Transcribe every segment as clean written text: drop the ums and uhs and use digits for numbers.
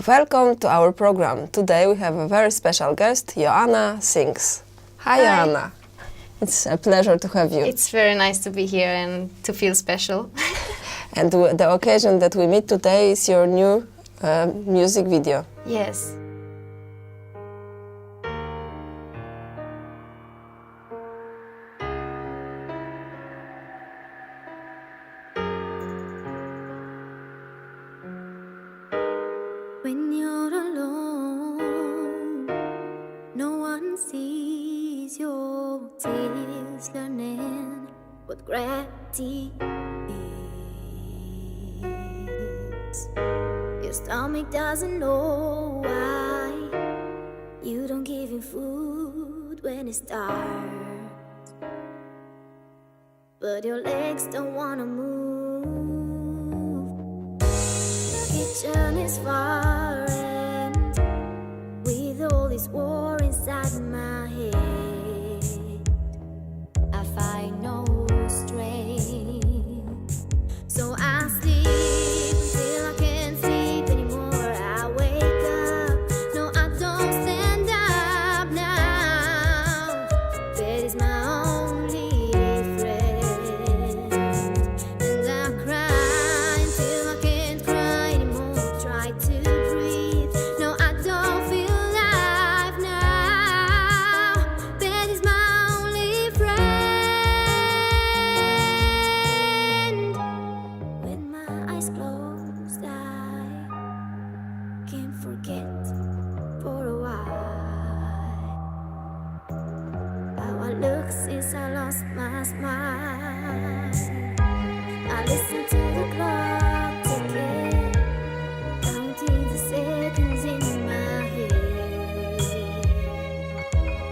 Welcome to our program. Today we have a very special guest, Joanna Sings. Hi, Joanna. It's a pleasure to have you. It's very nice to be here and to feel special. And the occasion that we meet today is your new music video. Yes. When you're alone, no one sees your tears, learning what gravity is. Your stomach doesn't know why you don't give him food when it starves, but your legs don't wanna move. Kitchen is far, and with all this war inside my head, I find no strength. So I sleep till I can't sleep anymore. I wake up, no, I don't stand up now. Bed is my only friend, and I cry until I can't cry anymore. Try to breathe, no, I don't feel alive now. Bed is my only friend. When my eyes closed, I can't forget for a while how I look since I lost my smile. I listen to the clock ticking, counting the seconds in my head.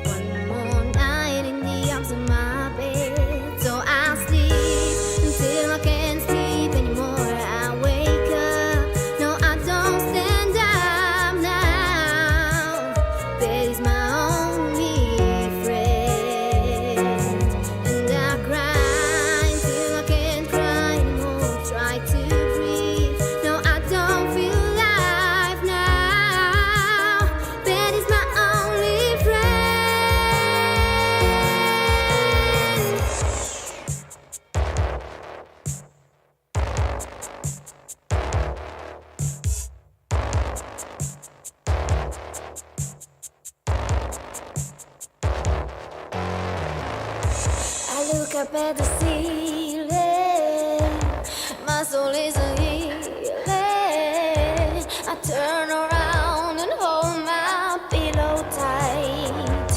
One more night in the arms of my bed, so I sleep until I can't sleep anymore. I wake up, no, I don't stand up now. Bed is my only friend, and I cry until I can't cry anymore. Try to breathe, no, I don't feel alive now. Bed is my only friend. I look up at the ceiling, my soul is a healing. I turn around and hold my pillow tight.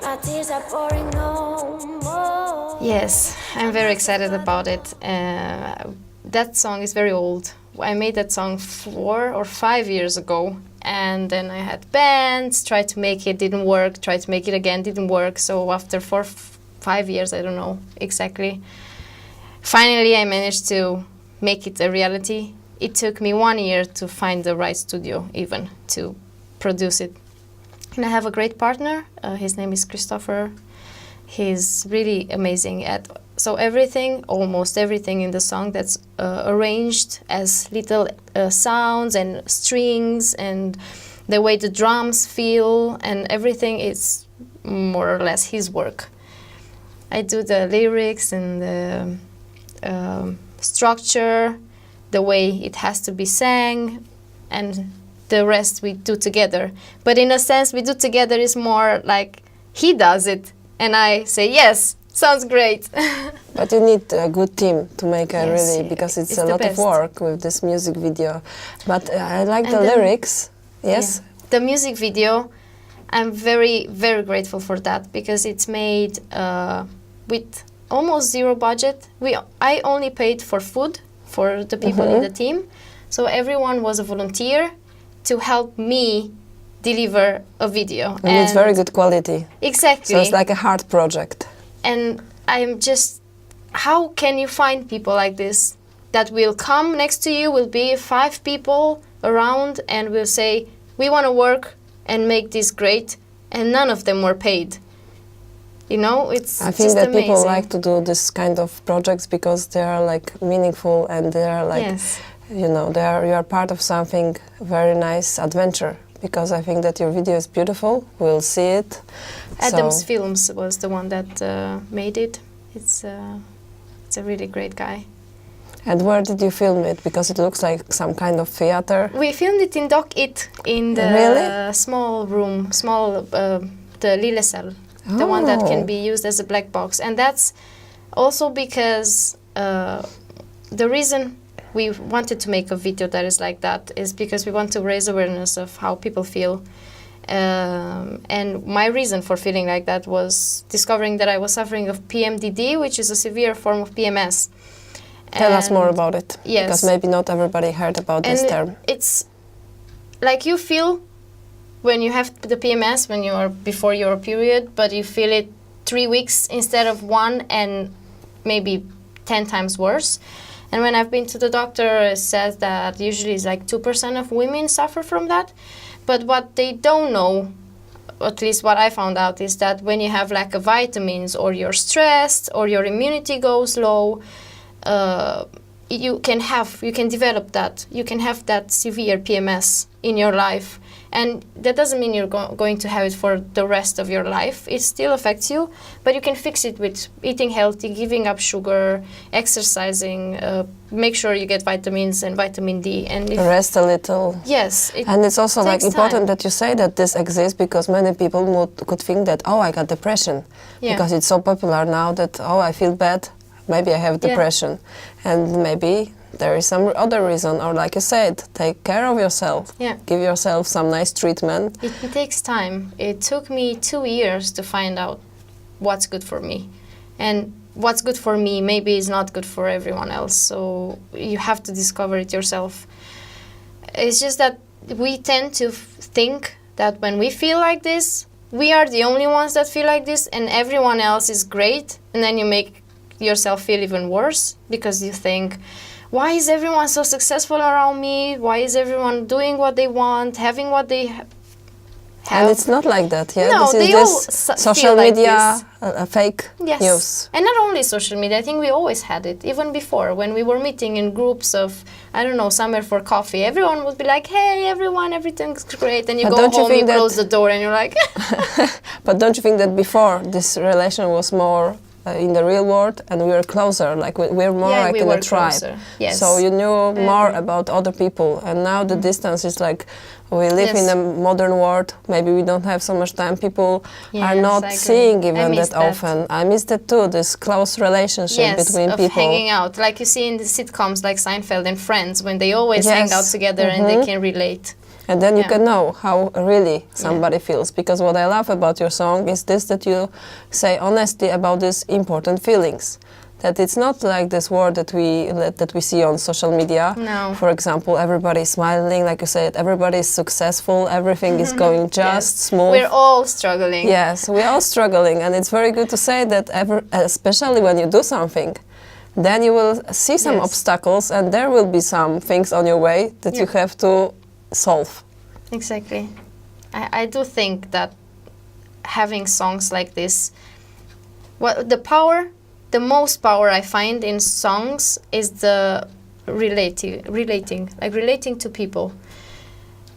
My tears are pouring no more. Yes, I'm very excited about it. That song is very old. I made that song 4 or 5 years ago. And then I had bands, tried to make it, didn't work, tried to make it again, didn't work. So after 4 or 5 years, I don't know exactly, finally I managed to make it a reality. It took me 1 year to find the right studio even to produce it. And I have a great partner, his name is Christopher. He's really amazing at, so everything, almost everything in the song that's arranged as little sounds and strings and the way the drums feel and everything is more or less his work. I do the lyrics and the structure, the way it has to be sang, and the rest we do together. But in a sense, we do together is more like he does it and I say, yes, sounds great. But you need a good team to make a Yes, really, because it's a the lot best. of work with this music video. But I like And the then- lyrics. Yes? Yeah. The music video, I'm very, very grateful for that because it's made with almost zero budget. I only paid for food for the people in the team. So everyone was a volunteer to help me deliver a video. And it's very good quality. Exactly. So it's like a hard project. And I'm just, how can you find people like this that will come next to you, will be 5 people around and will say, we want to work and make this great, and none of them were paid. You know, it's I think just that amazing. people like to do this kind of projects because they are like meaningful and they are like Yes. you know, you are part of something very nice adventure, because I think that your video is beautiful. We'll see it. Adam's Films was the one that made it. It's a really great guy. And where did you film it? Because it looks like some kind of theater. We filmed it in Dock It, in the small room, the lille cell, the one that can be used as a black box. And that's also because the reason we wanted to make a video that is like that is because we want to raise awareness of how people feel. And my reason for feeling like that was discovering that I was suffering of PMDD, which is a severe form of PMS. Tell us more about it. Yes. Because maybe not everybody heard about this term. It's like you feel when you have the PMS, when you are before your period, but you feel it 3 weeks instead of 1 and maybe 10 times worse. And when I've been to the doctor, it says that usually it's like 2% of women suffer from that. But what they don't know, at least what I found out, is that when you have lack of vitamins, or you're stressed, or your immunity goes low, you can develop that. You can have that severe PMS in your life. And that doesn't mean you're going to have it for the rest of your life. It still affects you, but you can fix it with eating healthy, giving up sugar, exercising, make sure you get vitamins and vitamin D. And rest a little. Yes. And it's also like important that you say that this exists, because many people could think that, oh, I got depression. Yeah. Because it's so popular now that, oh, I feel bad, maybe I have depression. And maybe there is some other reason, or like you said, take care of yourself. Yeah. Give yourself some nice treatment. It takes time. It took me 2 years to find out what's good for me. And what's good for me maybe is not good for everyone else. So you have to discover it yourself. It's just that we tend to think that when we feel like this, we are the only ones that feel like this, and everyone else is great. And then you make yourself feel even worse, because you think, why is everyone so successful around me? Why is everyone doing what they want, having what they have? And it's not like that, yeah? No, this they all social feel like media, this. Fake Yes. news. And not only social media, I think we always had it, even before, when we were meeting in groups of, I don't know, somewhere for coffee. Everyone would be like, hey, everyone, everything's great. And you go home, you close the door, and you're like... But don't you think that before, this relation was more in the real world, and we were closer, like we're more like in a tribe. Closer. Yes. So you knew more about other people, and now the distance is like, we live in a modern world, maybe we don't have so much time, people are not seeing even that often. I miss that too, this close relationship between people. Hanging out, like you see in the sitcoms like Seinfeld and Friends, when they always hang out together and they can relate. And then you can know how really somebody feels. Because what I love about your song is this, that you say honestly about these important feelings. That it's not like this word that we see on social media. No. For example, everybody's smiling, like you said, everybody is successful, everything is going just smooth. We're all struggling. Yes, we're all struggling. And it's very good to say that, especially when you do something, then you will see some obstacles, and there will be some things on your way that you have to solve. Exactly. I do think that having songs like this, the most power I find in songs is the relating to people.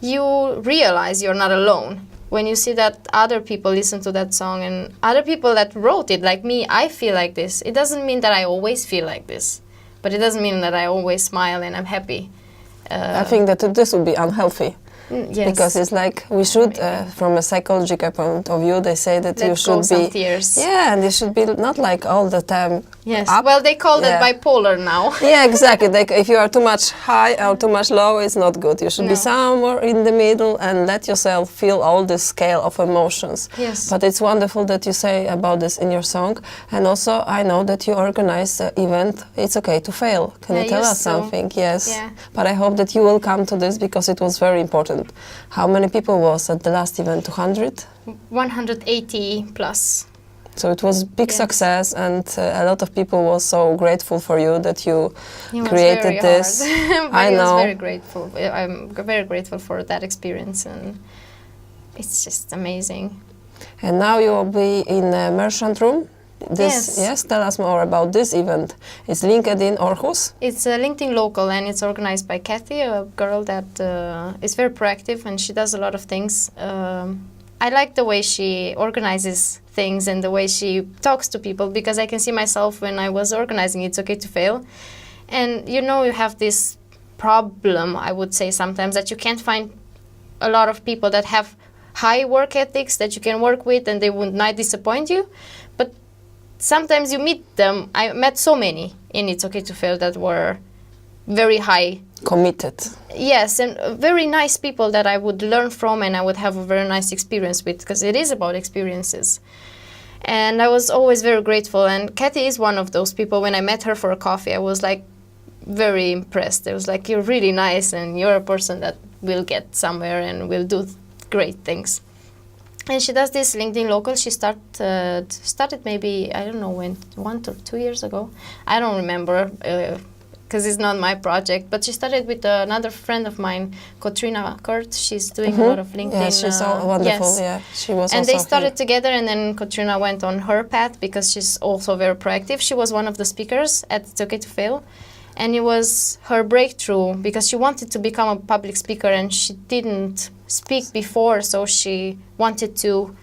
You realize you're not alone when you see that other people listen to that song, and other people that wrote it, like me, I feel like this. It doesn't mean that I always feel like this, but it doesn't mean that I always smile and I'm happy. I think that this would be unhealthy. Yes. Because it's like we should, from a psychological point of view, they say that you should be... tears. Yeah, and you should be not like all the time up. Well, they call that bipolar now. Yeah, exactly. If you are too much high or too much low, it's not good. You should be somewhere in the middle and let yourself feel all this scale of emotions. Yes. But it's wonderful that you say about this in your song. And also, I know that you organize the event. It's okay to fail. Can you tell us something? Yes. Yeah. But I hope that you will come to this, because it was very important. How many people was at the last event? 200? 180 plus. So it was big success, and a lot of people were so grateful for you that you created this. I know. Was very grateful. I'm very grateful for that experience, and it's just amazing. And now you will be in the merchant room. Yes, tell us more about this event. It's LinkedIn Aarhus? It's LinkedIn Local, and it's organized by Kathy, a girl that is very proactive, and she does a lot of things. I like the way she organizes things and the way she talks to people, because I can see myself when I was organizing It's Okay to Fail. And you have this problem, I would say sometimes, that you can't find a lot of people that have high work ethics that you can work with and they would not disappoint you. But sometimes you meet them. I met so many in It's Okay to Fail that were very high. Committed. Yes, and very nice people that I would learn from and I would have a very nice experience with, because it is about experiences. And I was always very grateful. And Kathy is one of those people. When I met her for a coffee, I was like very impressed. I was like, you're really nice and you're a person that will get somewhere and will do great things. And she does this LinkedIn Local. She started maybe, I don't know when, 1 or 2 years ago. I don't remember because it's not my project. But she started with another friend of mine, Katrina Kurt. She's doing a lot of LinkedIn. Yeah, she's so wonderful. Yes. Yeah, she was. And also they started here. together, and then Katrina went on her path because she's also very proactive. She was one of the speakers at It's Okay to Fail. And it was her breakthrough because she wanted to become a public speaker and she didn't speak before, so she wanted to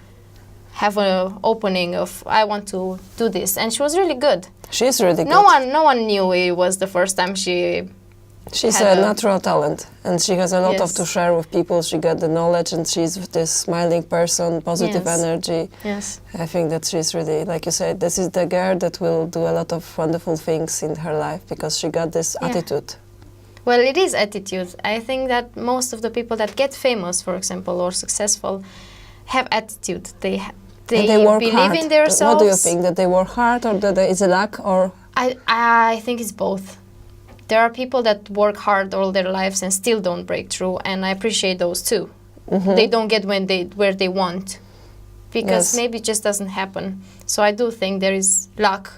have an opening of, I want to do this. And she was really good. She's really good. No one knew it was the first time she She's had a natural talent, and she has a lot Yes. to share with people. She got the knowledge, and she's this smiling person, positive Yes. energy. Yes. I think that she's really, like you said, this is the girl that will do a lot of wonderful things in her life because she got this Yeah. attitude. Well, it is attitude. I think that most of the people that get famous, for example, or successful, have attitude. They And they work believe hard. in themselves. What do you think? That they work hard, or that it's a luck, or? I think it's both. There are people that work hard all their lives and still don't break through, and I appreciate those too. They don't get where they want because Yes. maybe it just doesn't happen. So I do think there is luck,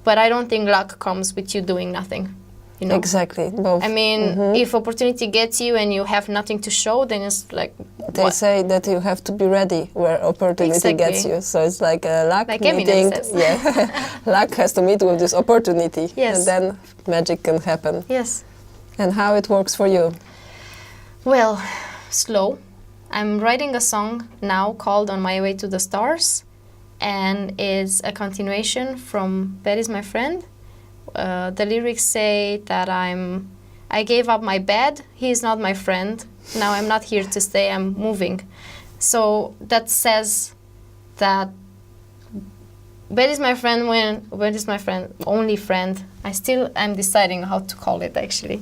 but I don't think luck comes with you doing nothing. You know? Exactly, both. I mean, if opportunity gets you and you have nothing to show, then it's like They what? say that you have to be ready where opportunity gets Exactly. you. So it's like a luck Like Eminem meeting. says. Yeah, luck has to meet with this opportunity, Yes. and then magic can happen. Yes. And how it works for you? Well, slow. I'm writing a song now called On My Way to the Stars, and it's a continuation from That Is My Friend. The lyrics say that I gave up my bed, he is not my friend, now I'm not here to stay, I'm moving. So that says that bed is my friend when bed is my friend, only friend. I'm deciding how to call it actually.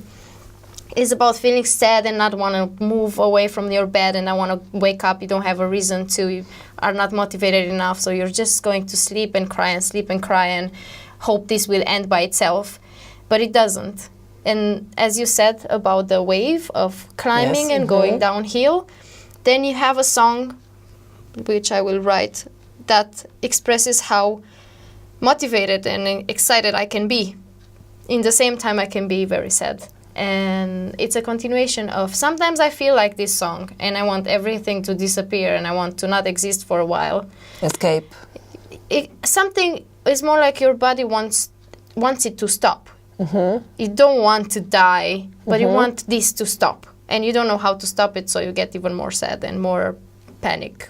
It's about feeling sad and not want to move away from your bed and I want to wake up, you don't have a reason to, you are not motivated enough, so you're just going to sleep and cry and hope this will end by itself, but it doesn't. And as you said about the wave of climbing Yes, and going downhill, then you have a song, which I will write, that expresses how motivated and excited I can be. In the same time, I can be very sad. And it's a continuation of, sometimes I feel like this song and I want everything to disappear and I want to not exist for a while. Escape. Something is more like your body wants it to stop. You don't want to die, but you want this to stop. And you don't know how to stop it, so you get even more sad and more panic.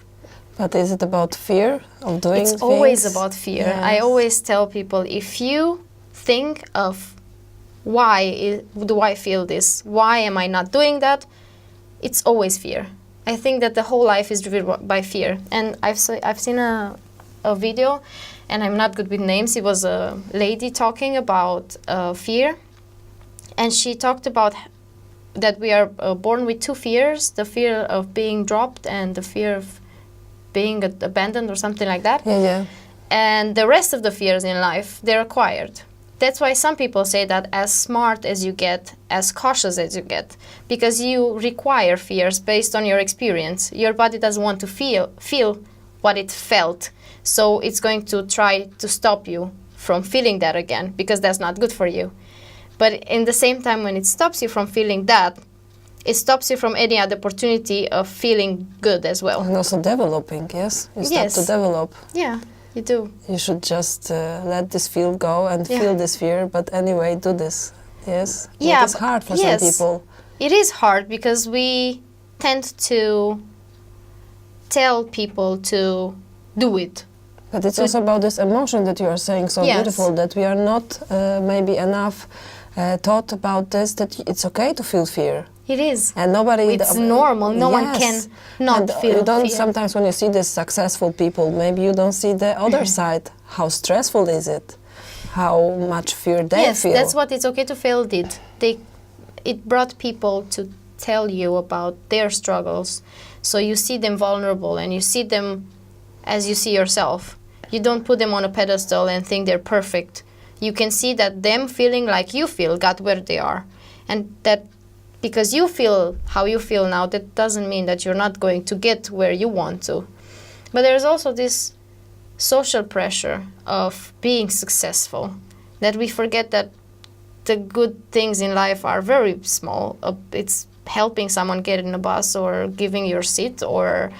But is it about fear of doing It's things? always about fear. Yes. I always tell people, if you think of why do I feel this? Why am I not doing that? It's always fear. I think that the whole life is driven by fear. And I've seen a video, and I'm not good with names. It was a lady talking about fear. And she talked about that we are born with two fears, the fear of being dropped and the fear of being abandoned or something like that. Yeah. And the rest of the fears in life, they're acquired. That's why some people say that as smart as you get, as cautious as you get, because you require fears based on your experience. Your body doesn't want to feel what it felt, so it's going to try to stop you from feeling that again, because that's not good for you. But in the same time, when it stops you from feeling that, it stops you from any other opportunity of feeling good as well. And also developing, yes? You start Yes. to develop. Yeah. You do. You should just let this fear go and feel this fear, but anyway, do this. Yes? Yeah, It is hard for some people. It is hard because we tend to tell people to do it. But it's also about this emotion that you are saying so beautiful, that we are not maybe enough taught about this, that it's okay to feel fear. It is. And nobody... It's normal. No one can not feel you don't, fear. sometimes when you see these successful people, maybe you don't see the other side. How stressful is it? How much fear they feel. Yes, that's what It's Okay to Fail did. It brought people to tell you about their struggles. So you see them vulnerable and you see them as you see yourself. You don't put them on a pedestal and think they're perfect. You can see that them feeling like you feel got where they are. And that because you feel how you feel now, that doesn't mean that you're not going to get where you want to. But there's also this social pressure of being successful, that we forget that the good things in life are very small. It's helping someone get in a bus, or giving your seat, or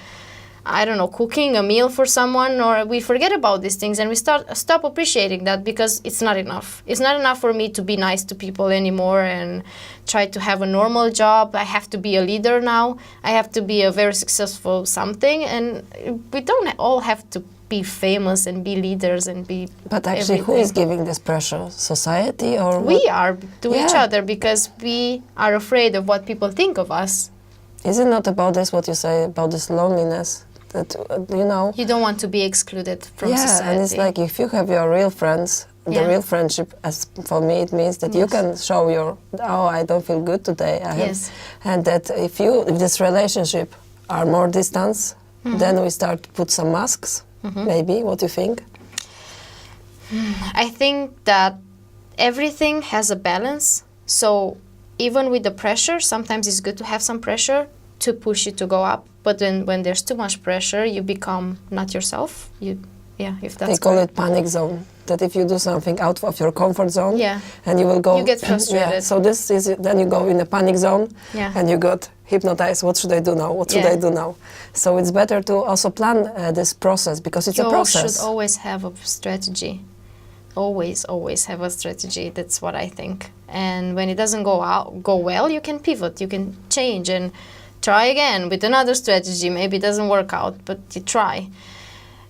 I don't know, cooking a meal for someone, or we forget about these things and we stop appreciating that because it's not enough. It's not enough for me to be nice to people anymore and try to have a normal job. I have to be a leader now. I have to be a very successful something, and we don't all have to be famous and be leaders and be But actually, who is giving this pressure? Society or we are to each other, because we are afraid of what people think of us. Is it not about this, what you say, about this loneliness? That, you know... You don't want to be excluded from society. Yeah, and it's like if you have your real friends, the real friendship, as for me, it means that you can show your, oh, I don't feel good today. And that if this relationship are more distance, then we start to put some masks, maybe. What do you think? I think that everything has a balance. So even with the pressure, sometimes it's good to have some pressure to push you to go up. But then when there's too much pressure, you become not yourself. If that's They call it panic zone. That if you do something out of your comfort zone, and you will go... You get frustrated. Yeah, so this is it. Then you go in a panic zone, and you got hypnotized. What should I do now? What should I do now? So it's better to also plan this process, because it's a process. You should always have a strategy. Always have a strategy. That's what I think. And when it doesn't go well, you can pivot. You can change and try again with another strategy. Maybe it doesn't work out, but you try.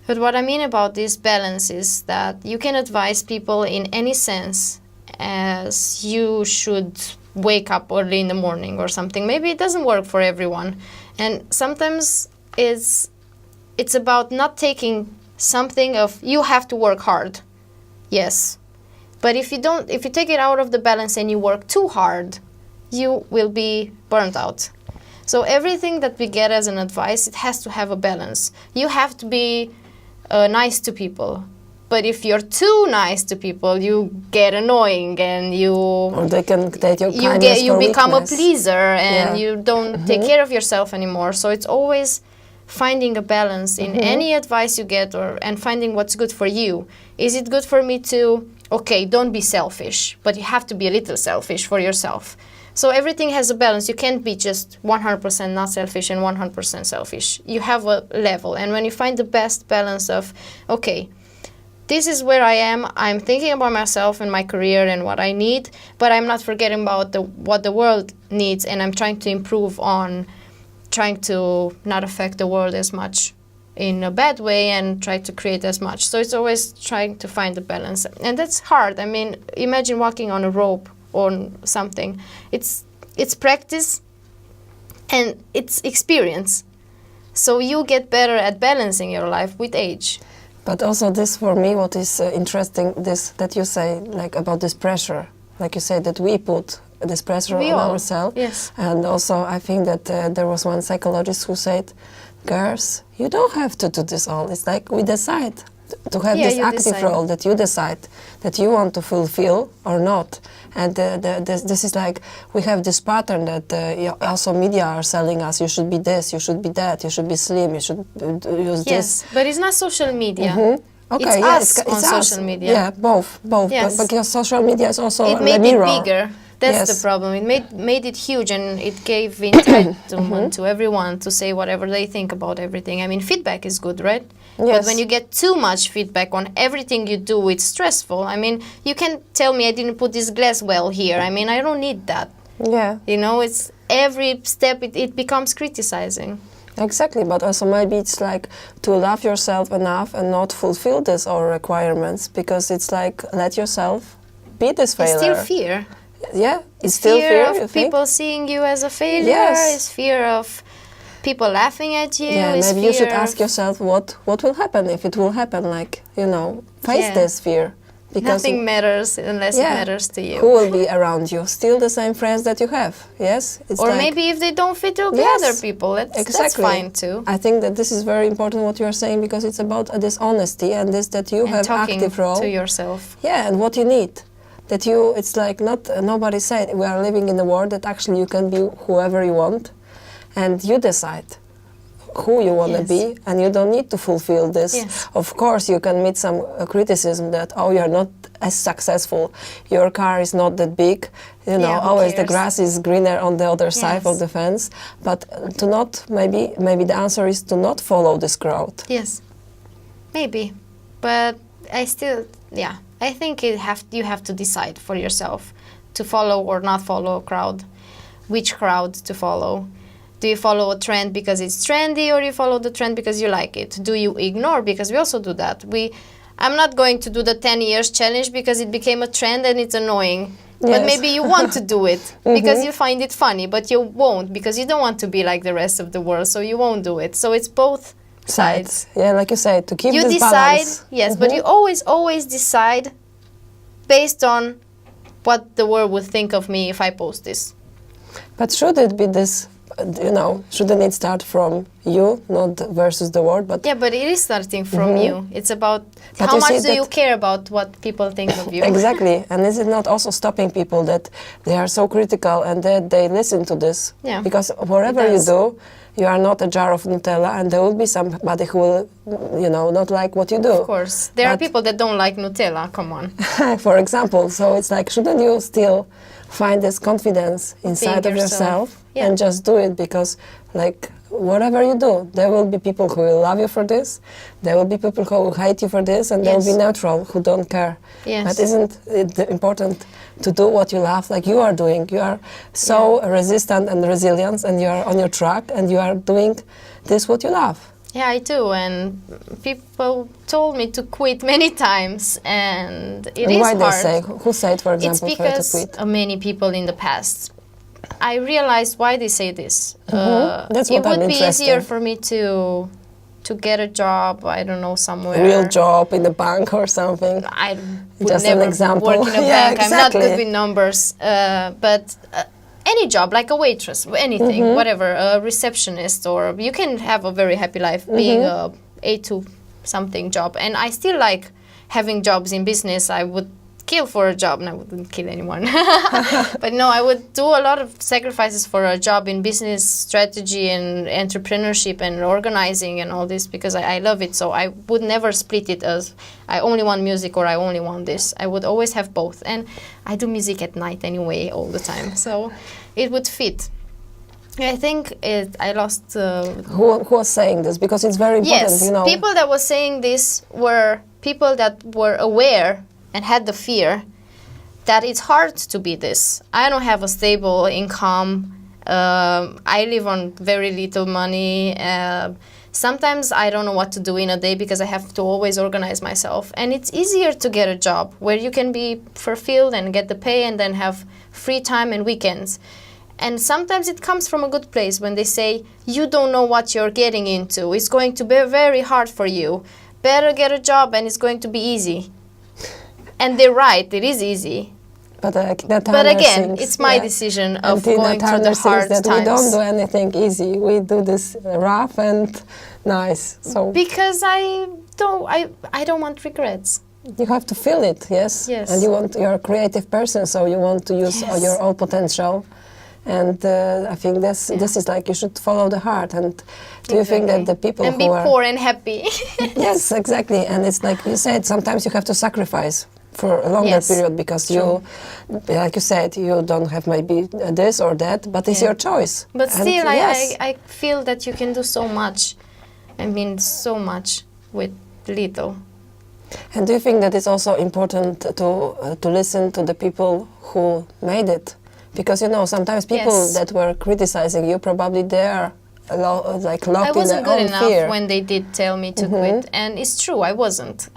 But what I mean about this balance is that you can advise people in any sense, as you should wake up early in the morning or something. Maybe it doesn't work for everyone. And sometimes it's about not taking something of you have to work hard. Yes. But if you take it out of the balance and you work too hard, you will be burnt out. So everything that we get as an advice, it has to have a balance. You have to be nice to people. But if you're too nice to people, you get annoying and or they can take your kindness you for become weakness. a pleaser and you don't take care of yourself anymore. So it's always finding a balance in any advice you get, and finding what's good for you. Is it good for me to, okay, don't be selfish, but you have to be a little selfish for yourself. So everything has a balance. You can't be just 100% not selfish and 100% selfish. You have a level. And when you find the best balance of, okay, this is where I am. I'm thinking about myself and my career and what I need, but I'm not forgetting about what the world needs, and I'm trying to improve on trying to not affect the world as much in a bad way and try to create as much. So it's always trying to find the balance. And that's hard. I mean, imagine walking on a rope or something. It's practice and it's experience. So you get better at balancing your life with age. But also this, for me, what is interesting, this that you say, like about this pressure. Like you say, that we put this pressure on ourselves. Yes. And also I think that there was one psychologist who said, girls, you don't have to do this all. It's like we decide to have this active role, that you decide that you want to fulfill or not. And this is like, we have this pattern that also media are selling us, you should be this, you should be that, you should be slim, you should use this. Yes, but it's not social media. Okay, it's us on social media. Yeah, both. Yes. But because social media is also it a made mirror. it bigger. That's the problem. It made it huge, and it gave entitlement to everyone to say whatever they think about everything. I mean, feedback is good, right? Yes. But when you get too much feedback on everything you do, it's stressful. I mean, you can tell me I didn't put this glass well here. I mean, I don't need that. Yeah. You know, it's every step it becomes criticizing. Exactly, but also maybe it's like to love yourself enough and not fulfill these all requirements, because it's like let yourself be this failure. It's still fear. Yeah, it's still fear of people seeing you as a failure. Yes. It's fear of people laughing at you. Yeah, it's maybe you should ask yourself what will happen if it will happen. Like, you know, face this fear. Because nothing matters unless it matters to you. Who will be around you? Still the same friends that you have, yes? It's or like, maybe if they don't fit, it'll be other people. That's fine too. I think that this is very important what you are saying, because it's about this honesty and this that you have active role. To yourself. Yeah, and what you need. That you, it's like nobody said, we are living in a world that actually you can be whoever you want, and you decide who you want to be, and you don't need to fulfill this. Yes. Of course, you can meet some criticism that, oh, you're not as successful, your car is not that big, you know, always the grass is greener on the other side of the fence. But to not, maybe the answer is to not follow this crowd. Yes, maybe. But I still, I think you have to decide for yourself to follow or not follow a crowd, which crowd to follow. Do you follow a trend because it's trendy, or you follow the trend because you like it? Do you ignore? Because we also do that. I'm not going to do the 10 years challenge because it became a trend and it's annoying. Yes. But maybe you want to do it because you find it funny, but you won't because you don't want to be like the rest of the world, so you won't do it. So it's both sides. Yeah, like you said, to keep you this decide, balance. Yes, but you always decide based on what the world would think of me if I post this. But should it be this? You know, shouldn't it start from you, not versus the world? But but it is starting from you. It's about how much do you care about what people think of you. Exactly, and is it not also stopping people that they are so critical and that they listen to this? Yeah, because whatever you do, you are not a jar of Nutella, and there will be somebody who will, you know, not like what you do. Of course, there are people that don't like Nutella. Come on. For example, so it's like, shouldn't you still find this confidence inside of yourself and just do it? Because like whatever you do, there will be people who will love you for this, there will be people who will hate you for this, and there will be neutral who don't care. But isn't it important to do what you love, like you are doing? You are so resistant and resilient, and you are on your track, and you are doing this what you love. Yeah, I do, and people told me to quit many times, and it is why hard. They say? Who said, for example, it's for you to because quit? of many people in the past. I realized why they say this. That's it what would be easier for me to get a job, I don't know, somewhere. A real job in the bank or something. I would just never an example. work in a bank. Exactly. I'm not good with numbers, but any job, like a waitress, anything, whatever, a receptionist, or you can have a very happy life being a 8 to something job. And I still like having jobs in business. I would kill for a job, and I wouldn't kill anyone. But no, I would do a lot of sacrifices for a job in business strategy and entrepreneurship and organizing and all this, because I love it. So I would never split it as I only want music or I only want this. I would always have both. And I do music at night anyway all the time, so it would fit. I think I lost... Who was saying this? Because it's very important, yes, you know. People that were saying this were people that were aware and had the fear that it's hard to be this. I don't have a stable income. I live on very little money. Sometimes I don't know what to do in a day because I have to always organize myself. And it's easier to get a job where you can be fulfilled and get the pay and then have free time and weekends. And sometimes it comes from a good place when they say, you don't know what you're getting into. It's going to be very hard for you. Better get a job and it's going to be easy. And they're right, it is easy. But again, sings, it's my decision of and going through the hard that times. We don't do anything easy. We do this rough and nice. So because I don't want regrets. You have to feel it, yes. And you're a creative person, so you want to use your own potential. And I think this is like you should follow the heart. And do you think that the people who are... And be poor and happy. Yes, exactly. And it's like you said, sometimes you have to sacrifice for a longer Yes. period because you, like you said, you don't have maybe this or that, but it's your choice. But And still, yes. I feel that you can do so much. I mean, so much with little. And do you think that it's also important to listen to the people who made it? Because, you know, sometimes people Yes. that were criticizing you, probably they are like I locked in wasn't their good own enough fear. when they did tell me to quit, and it's true. I wasn't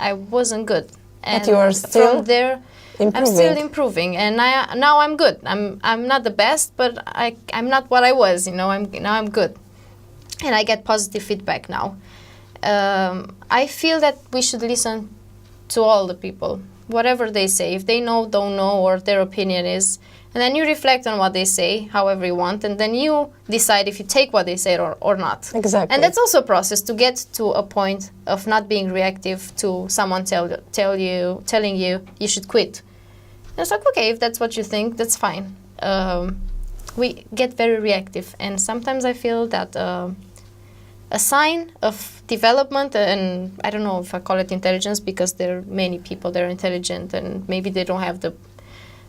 good. And you are still from there, I'm improving. still improving, and now I'm good. I'm not the best, but I'm not what I was. You know, I'm good, and I get positive feedback now. I feel that we should listen to all the people, whatever they say. If they know, don't know, or their opinion is, and then you reflect on what they say, however you want, and then you decide if you take what they say or not. Exactly. And that's also a process to get to a point of not being reactive to someone telling you should quit. And it's like, okay, if that's what you think, that's fine. We get very reactive, and sometimes I feel that a sign of development, and I don't know if I call it intelligence, because there are many people that are intelligent and maybe they don't have the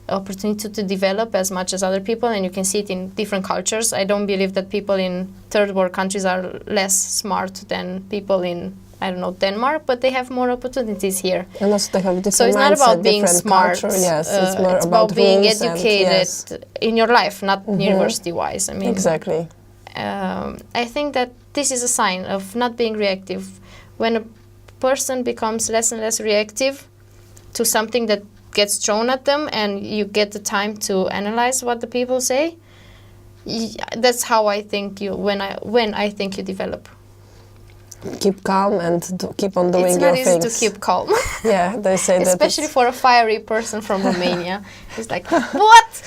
opportunity to develop as much as other people, and you can see it in different cultures. I don't believe that people in third world countries are less smart than people in, I don't know, Denmark, but they have more opportunities here. And also they have different So it's not mindset, about being different smart. culture. Yes, it's more it's about being rules educated and, in your life, not university-wise. I mean, exactly. I think that this is a sign of not being reactive. When a person becomes less and less reactive to something that gets thrown at them, and you get the time to analyze what the people say, that's how I think when I think you develop. Keep calm and keep on doing it's your not easy things. to keep calm. Yeah, they say that. Especially for a fiery person from Romania. It's like, what?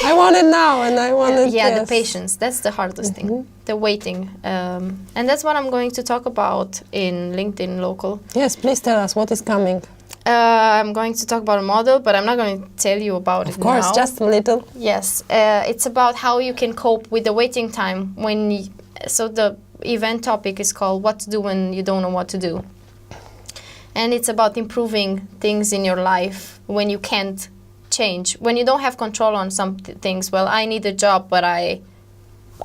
I want it now, and I want it. Yeah, yes. the patience. That's the hardest thing. The waiting. And that's what I'm going to talk about in LinkedIn Local. Yes, please tell us what is coming. I'm going to talk about a model, but I'm not going to tell you about it now. Of course, just a little. Yes, it's about how you can cope with the waiting time so the event topic is called What to Do When You Don't Know What to Do. And it's about improving things in your life when you can't change, when you don't have control on some things. Well, I need a job, but I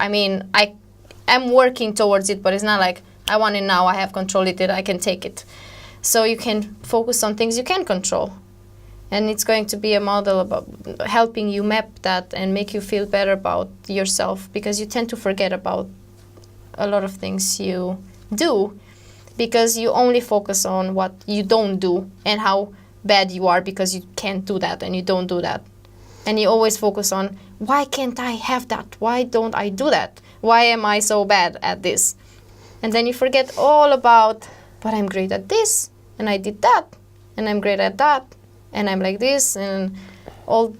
am working towards it, but it's not like I want it now, I have control it, I can take it. So you can focus on things you can control. And it's going to be a model about helping you map that and make you feel better about yourself, because you tend to forget about a lot of things you do because you only focus on what you don't do and how bad you are because you can't do that and you don't do that. And you always focus on, why can't I have that? Why don't I do that? Why am I so bad at this? And then you forget all about, but I'm great at this, and I did that, and I'm great at that, and I'm like this, and all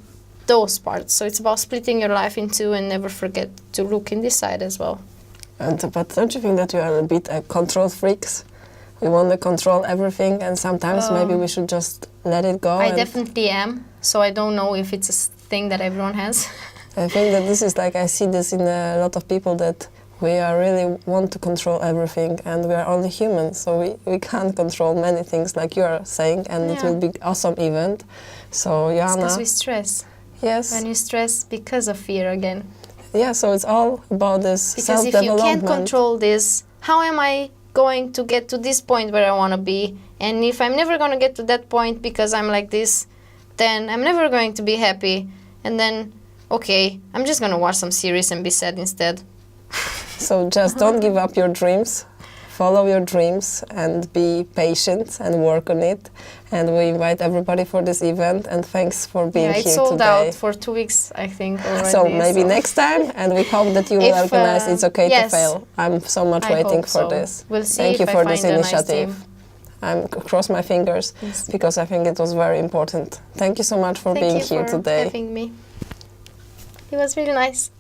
those parts. So it's about splitting your life in two and never forget to look in this side as well. But don't you think that you are a bit control freaks? We want to control everything, and sometimes maybe we should just let it go. I definitely am, so I don't know if it's a thing that everyone has. I think that this is like, I see this in a lot of people, that we are really want to control everything, and we are only human, so we can't control many things like you are saying, and it will be awesome event. So Joanna, because we stress. Yes. When you stress because of fear again. Yeah, so it's all about this self-development. Because if you can't control this, how am I going to get to this point where I want to be? And if I'm never going to get to that point because I'm like this, then I'm never going to be happy. And then, okay, I'm just going to watch some series and be sad instead. So just don't give up your dreams. Follow your dreams and be patient and work on it. And we invite everybody for this event, and thanks for being here today. It's sold out for 2 weeks, I think, already. So maybe next time, and we hope that you will organize It's Okay to Fail. I'm so much waiting for this. We'll see. Thank you for this initiative. Nice, I'm cross my fingers because I think it was very important. Thank you so much for being here today. Thank you for having me. It was really nice.